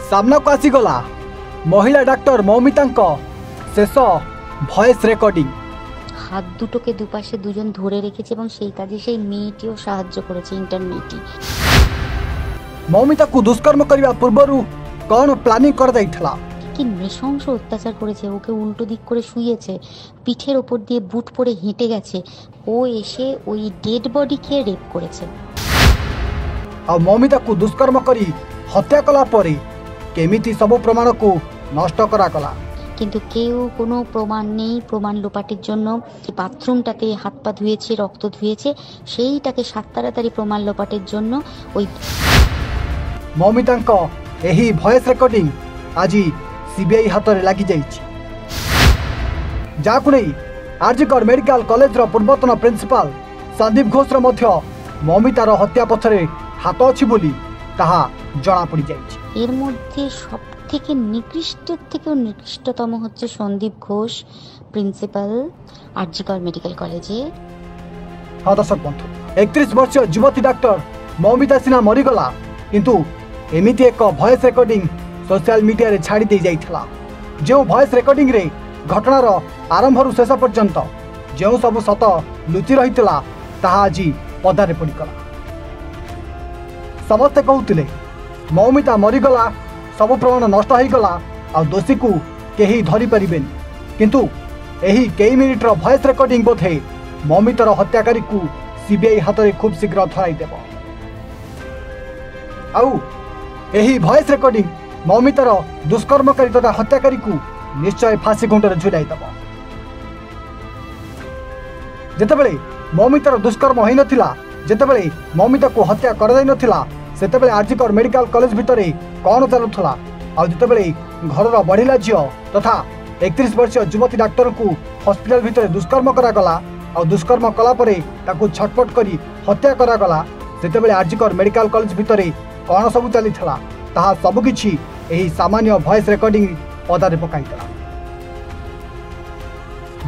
सामनाକୁ ଆସିଗଲା মহিলা ডাক্তার মৌমিতাଙ୍କ শেষ ভয়েস রেকর্ডিং। হাত দুটোকে দুপাশে দুজন ধরে রেখেছে এবং সেই কাজে সেই মেয়েটিও সাহায্য করেছে, ইন্টার্ন মেয়েটি। মৌমিতাକୁ দুষ্কর্ম କରିବା ପୂର୍ବରୁ କ'ଣ ପ୍ଲାନିଂ କରାଯାଇଥିଲା? কি নৃশংস অত্যাচার করেছে, ওকে উল্টো দিক করে শুয়েছে, পিঠের ওপর দিয়ে বুট পরে হেঁটে গেছে, ও এসে ওই ডেড বডিকে রেপ করেছে। ଆଉ ମୌମିତାକୁ ଦୁଷ୍କର୍ମ କରି ହତ୍ୟା କଲା ପରେ କେମିତି ସବୁ ପ୍ରମାଣକୁ ନଷ୍ଟ କରାଗଲା? কিন্তু কেউ কোনো প্রমাণ নেই। প্রমাণ লোপাটের জন্য বাথরুমটাতে হাত পা ধুয়েছে, রক্ত ধুয়েছে, সেইটাকে সাত তাড়াতাড়ি প্রমাণ লোপাটের জন্য ওই মৌমিতাଙ୍କ ଏହି ଭଏସ୍ ରେକର୍ଡିଂ ଆଜି ସିବିଆଇ ହାତରେ ଲାଗିଯାଇଛି, ଯାହାକୁ ନେଇ ଆରଜିକର ମେଡିକାଲ কলেজର ପୂର୍ବତନ ପ୍ରିନ୍ସିପାଲ ସନ୍ଦୀପ ଘୋଷର ମଧ୍ୟ মৌমিতাର হত্যা ପଛରେ হাত ଅଛି ବୋଲି তাহা জଣାপড়িଯାଇଛି। এর মধ্যে সব থেকে নিকৃষ্টের থেকেও নিকৃষ্টতম হচ্ছে সন্দীপ ঘোষ, প্রিন্সিপাল আরজিকর মেডিকেল কলেজে। দর্শক বন্ধু, 31 বর্ষীয় যুবতী ডাক্তার মৌমিতা সিনা মরিগলা, কিন্তু এমিতি এক ভয়েস রেকর্ডিং সোশিয়াল মিডিয়াରେ ଛାଡ଼ି ଦେଇ ଯାଇଥିଲା। ଯେଉଁ ଭଏସ୍ ରେକର୍ଡିଂରେ ଘଟଣାର ଆରମ୍ଭରୁ ଶେଷ ପର୍ଯ୍ୟନ୍ତ ଯେଉଁ ସବୁ ସତ ଲୁଚି ରହିଥିଲା ତାହା ଆଜି ପଦାରେ ପଡ଼ିଗଲା। ସମସ୍ତେ କହୁଥିଲେ ମୌମିତା ମରିଗଲା, ସବୁ ପ୍ରମାଣ ନଷ୍ଟ ହୋଇଗଲା, ଆଉ ଦୋଷୀକୁ କେହି ଧରିପାରିବେନି। କିନ୍ତୁ ଏହି କେଇ ମିନିଟ୍ର ଭଏସ୍ ରେକର୍ଡିଂ ବୋଧେ ମୌମିତାର ହତ୍ୟାକାରୀକୁ ସିବିଆଇ ହାତରେ ଖୁବ୍ ଶୀଘ୍ର ଧରାଇଦେବ। ଆଉ ଏହି ଭଏସ୍ ରେକର୍ଡିଂ ମୌମିତାର ଦୁଷ୍କର୍ମକାରୀ ତଥା ହତ୍ୟାକାରୀକୁ ନିଶ୍ଚୟ ଫାଶୀ ଖୁଣ୍ଟରେ ଝୁଲାଇଦେବ। ଯେତେବେଳେ ମୌମିତାର ଦୁଷ୍କର୍ମ ହୋଇନଥିଲା, ଯେତେବେଳେ ମୌମିତାକୁ ହତ୍ୟା କରାଯାଇନଥିଲା, ସେତେବେଳେ ଆରଜିକର ମେଡିକାଲ କଲେଜ ଭିତରେ କ'ଣ ଚାଲୁଥିଲା? ଆଉ ଯେତେବେଳେ ଘରର ବଢ଼ିଲା ଝିଅ ତଥା 31 ବର୍ଷୀୟ ଯୁବତୀ ଡାକ୍ତରଙ୍କୁ ହସ୍ପିଟାଲ ଭିତରେ ଦୁଷ୍କର୍ମ କରାଗଲା, ଆଉ ଦୁଷ୍କର୍ମ କଲା ପରେ ତାକୁ ଛଟପଟ କରି ହତ୍ୟା କରାଗଲା, ସେତେବେଳେ ଆରଜିକର ମେଡିକାଲ କଲେଜ ଭିତରେ କ'ଣ ସବୁ ଚାଲିଥିଲା ତାହା ସବୁକିଛି ଏହି ସାମାନ୍ୟ ଭଏସ୍ ରେକର୍ଡିଂ ପଦାରେ ପକାଇଥିଲା।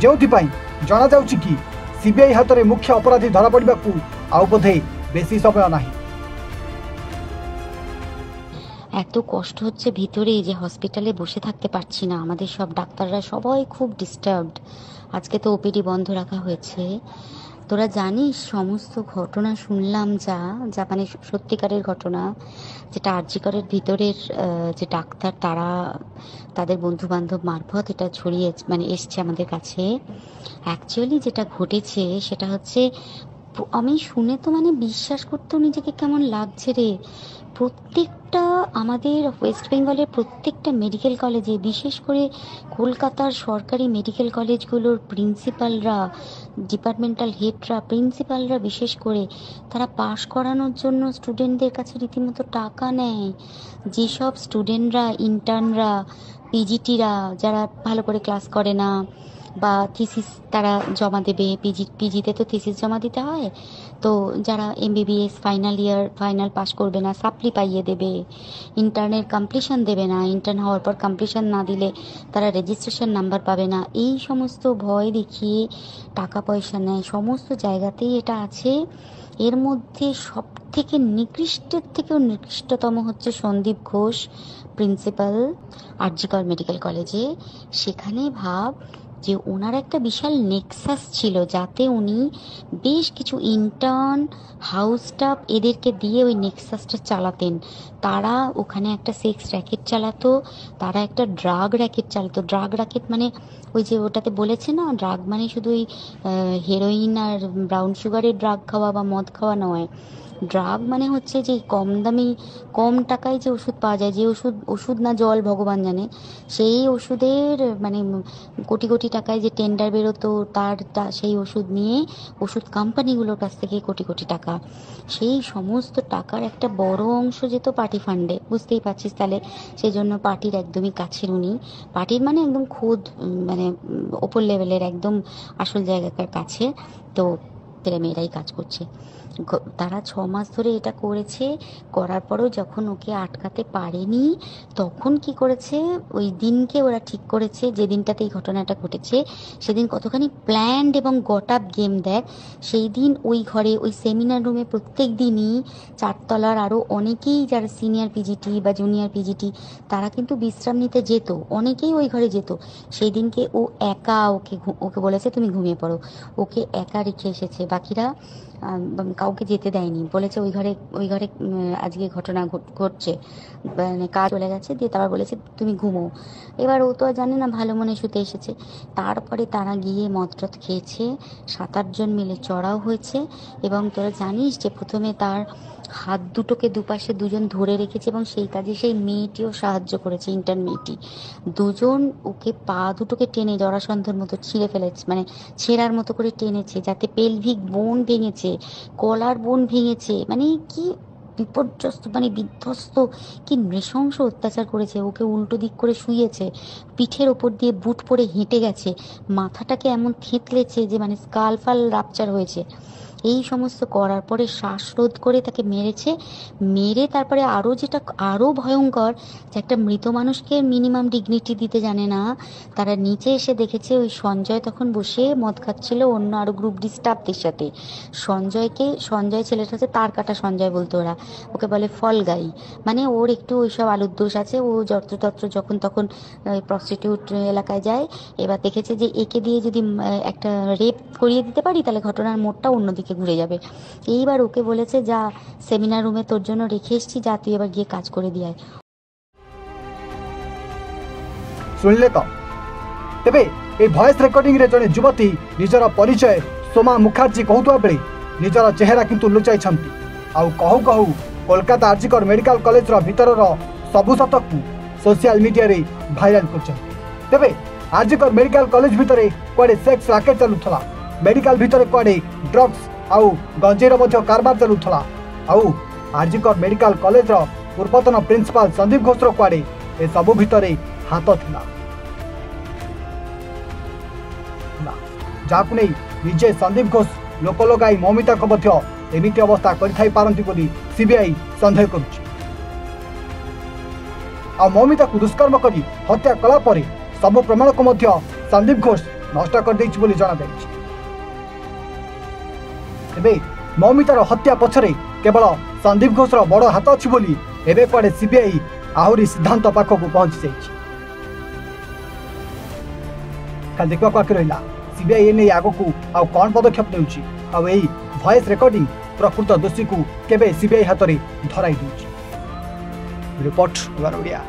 ଯେଉଁଥିପାଇଁ ଜଣାଯାଉଛି କି ସିବିଆଇ ହାତରେ ମୁଖ୍ୟ ଅପରାଧୀ ଧରାପଡ଼ିବାକୁ ଆଉ ବୋଧେ বেশি সময় নাই। এত কষ্ট হচ্ছে ভিতরে যে হসপিটালে বসে থাকতে পারছি না। আমাদের সব ডাক্তাররা সবাই খুব ডিস্টার্বড। আজকে তো ওপিডি বন্ধ রাখা হয়েছে। তোরা জানিস সমস্ত ঘটনা শুনলাম, যা মানে সত্যিকারের ঘটনা, যেটা আরজিকরের ভিতরের যে ডাক্তার তারা তাদের বন্ধু বান্ধব মারফত এটা ছড়িয়ে মানে এসছে আমাদের কাছে। অ্যাকচুয়ালি যেটা ঘটেছে সেটা হচ্ছে, আমি শুনে তো মানে বিশ্বাস করতেও নিজেকে কেমন লাগছে রে। প্রত্যেকটা আমাদের ওয়েস্ট বেঙ্গলের প্রত্যেকটা মেডিকেল কলেজে, বিশেষ করে কলকাতার সরকারি মেডিকেল কলেজগুলোর প্রিন্সিপালরা, ডিপার্টমেন্টাল হেডরা, প্রিন্সিপালরা বিশেষ করে, তারা পাশ করানোর জন্য স্টুডেন্টদের কাছে রীতিমতো টাকা নেয়। যেসব স্টুডেন্টরা, ইন্টার্নরা, পিজিটিরা যারা ভালো করে ক্লাস করে না বা থিসিস তারা জমা দেবে, পিজিতে তো থিসিস জমা দিতে হয়, তো যারা এমবিবিএস ফাইনাল পাস করবে না সাপ্লি পাইয়ে দেবে, ইন্টার্নের কমপ্লিশন দেবে না, ইন্টার্ন হওয়ার পর কমপ্লিশন না দিলে তারা রেজিস্ট্রেশন নাম্বার পাবে না, এই সমস্ত ভয় দেখিয়ে টাকা পয়সা নেয়। সমস্ত জায়গাতেই এটা আছে। এর মধ্যে সব থেকে নিকৃষ্টের থেকেও নিকৃষ্টতম হচ্ছে সন্দীপ ঘোষ, প্রিন্সিপাল আরজিকর মেডিকেল কলেজে। সেখানে ভাব যে ওনার একটা বিশাল নেক্সাস ছিল, যাতে উনি বেশ কিছু ইন্টার্ন, হাউস স্টাফ এদেরকে দিয়ে ওই নেক্সাসটা চালাতেন। তারা ওখানে একটা সেক্স র্যাকেট চালাতো, তারা একটা ড্রাগ র্যাকেট চালাতো। ড্রাগ র্যাকেট মানে ওই যে ওটাতে বলেছে না, ড্রাগ মানে শুধু ওই হেরোইন আর ব্রাউন সুগারের ড্রাগ খাওয়া বা মদ খাওয়া নয়। ড্রাগ মানে হচ্ছে যে কম দামি, কম টাকায় যে ওষুধ পাওয়া যায়, যে ওষুধ না জল ভগবান জানে, সেই ওষুধের মানে কোটি কোটি টাকায় যে টেন্ডার বেরোতো, সেই ওষুধ নিয়ে ওষুধ কোম্পানিগুলোর কাছ থেকে কোটি কোটি টাকা, সেই সমস্ত টাকার একটা বড় অংশ যেত পার্টি ফান্ডে। বুঝতেই পারছিস তাহলে। সেই জন্য পার্টির একদমই কাছের উনি, পার্টির মানে একদম খোদ মানে ওপর লেভেলের একদম আসল জায়গাকার কাছে, তো ছেলে মেয়েরাই কাজ করছে। তারা 6 মাস ধরে এটা করেছে, করার পরেও যখন ওকে আটকাতে পারেনি তখন কি করেছে, ওই দিনকে ওরা ঠিক করেছে যে দিনটাতে এই ঘটনাটা ঘটেছে সেদিন কতখানি প্ল্যান্ড এবং গট আপ গেম দেখ। সেই দিন ওই ঘরে ওই সেমিনার রুমে প্রত্যেক দিনই 4 তলার আরও অনেকেই যারা সিনিয়র পিজিটি বা জুনিয়র পিজিটি তারা কিন্তু বিশ্রাম নিতে যেত, অনেকেই ওই ঘরে যেত। সেই দিনকে ও একা ওকে বলেছে তুমি ঘুমিয়ে পড়ো, ওকে একা রেখে এসেছে, বাকিরা কাউকে যেতে দেয়নি, বলেছে ওই ঘরে আজকে ঘটনা ঘটছে, মানে কাজ চলে গেছে, দিয়ে তারপর বলেছে তুমি ঘুমো। এবার ও তো আর জানে না, ভালো মনে শুতে এসেছে। তারপরে তারা গিয়ে মদটদ খেয়েছে, 7-8 জন মিলে চড়াও হয়েছে। এবং তোরা জানিস যে প্রথমে তার হাত দুটোকে দুপাশে দুজন ধরে রেখেছে এবং সেই কাজে সেই মেয়েটিও সাহায্য করেছে, ইন্টার্ন মেয়েটি। দুজন ওকে পা দুটোকে টেনে জরাসন্ধর মতো ছিঁড়ে ফেলেছে, মানে ছেঁড়ার মতো করে টেনেছে, যাতে পেলভিক বোন ভেঙেছে, কলার বোন ভেঙেছে, মানে কি বিপর্যস্ত, মানে বিধ্বস্ত, কি নৃশংস অত্যাচার করেছে। ওকে উল্টো দিক করে শুইয়েছে, পিঠের ওপর দিয়ে বুট পরে হেঁটে গেছে, মাথাটাকে এমন থেঁতলেছে যে মানে স্কাল ফাল রাপচার হয়েছে। এই সমস্ত করার পরে শ্বাসরোধ করে তাকে মেরেছে। মেরে তারপরে আরও ভয়ঙ্কর, যে একটা মৃত মানুষকে মিনিমাম ডিগনিটি দিতে জানে না। তারা নিচে এসে দেখেছে ওই সঞ্জয় তখন বসে মদ খাচ্ছিল অন্য আরও গ্রুপ ডি স্টাফদের সাথে। সঞ্জয় ছেলেটা হচ্ছে তার কাটা সঞ্জয় বলতো ওরা, ওকে বলে ফল গাই, মানে ওর একটু ওইসব আলুর দোষ আছে। ও যত্রতত্র যখন তখন প্রস্টিটিউট এলাকায় যায়। এবার দেখেছে যে একে দিয়ে যদি একটা রেপ করিয়ে দিতে পারি তাহলে ঘটনার মোড়টা অন্যদিকে ঘুরে যাবে। এইবার ওকে বলেছে যা সেমিনার রুমে তোর জন্য রেখে এসছি, যা তুই এবার গিয়ে কাজ করে দিয়ে আয়। শুনলে তো, তেবে এই ভয়েস রেকর্ডিং রে জনে যুবতী নিজর পরিচয় সোমা মুখার্जी কহুଥିବା ବେଳେ ନିଜର ଚେହେରା କିନ୍ତୁ ଲୁଚାଇଛନ୍ତି। ଆଉ କହୁ କହୁ କୋଲକାତା ଆର୍ଜିକର ମେଡିକାଲ କଲେଜର ଭିତରର ସବୁ ସତକୁ ସୋସିଆଲ ମିଡିଆରେ ଭାଇରାଲ କରିଛନ୍ତି। ତେବେ ଆର୍ଜିକର ମେଡିକାଲ କଲେଜ ଭିତରେ କୁଆଡ଼େ ସେକ୍ସ ରାକେଟ ଚାଲୁଥିଲା, ମେଡିକାଲ ଭିତରେ କୁଆଡ଼େ ଡ୍ରଗ୍ସ ଆଉ ଗଞ୍ଜେଇର ମଧ୍ୟ କାରବାର ଚାଲୁଥିଲା, ଆଉ ଆର୍ଜିକର ମେଡିକାଲ କଲେଜର ପୂର୍ବତନ ପ୍ରିନ୍ସିପାଲ ସନ୍ଦୀପ ଘୋଷର କୁଆଡ଼େ ଏସବୁ ଭିତରେ ହାତ ଥିଲା, ଯାହାକୁ ନେଇ ନିଜେ ସନ୍ଦୀପ ଘୋଷ ଲୋକ ଲଗାଇ ମୌମିତାଙ୍କ ମଧ୍ୟ ଏମିତି ଅବସ୍ଥା କରିଥାଇପାରନ୍ତି ବୋଲି ସିବିଆଇ ସନ୍ଦେହ କରୁଛି। ଆଉ ମୌମିତାକୁ ଦୁଷ୍କର୍ମ କରି ହତ୍ୟା କଲା ପରେ ସବୁ ପ୍ରମାଣକୁ ମଧ୍ୟ ସନ୍ଦୀପ ଘୋଷ ନଷ୍ଟ କରିଦେଇଛି ବୋଲି ଜଣାଯାଇଛି। ଏବେ ମୌମିତାର ହତ୍ୟା ପଛରେ କେବଳ ସନ୍ଦୀପ ଘୋଷର ବଡ଼ ହାତ ଅଛି ବୋଲି ଏବେ କୁଆଡ଼େ ସିବିଆଇ ଆହୁରି ସିଦ୍ଧାନ୍ତ ପାଖକୁ ପହଞ୍ଚି ଯାଇଛି। ଖାଲି ଦେଖିବାକୁ ବାକି ରହିଲା ସିବିଆଇ ଏ ନେଇ ଆଗକୁ ଆଉ କ'ଣ ପଦକ୍ଷେପ ନେଉଛି, ଆଉ ଏହି ଭଏସ୍ ରେକର୍ଡିଂ ପ୍ରକୃତ ଦୋଷୀକୁ କେବେ ସିବିଆଇ ହାତରେ ଧରାଇ ଦେଉଛି। ରିପୋର୍ଟ ଓଡ଼ିଆ।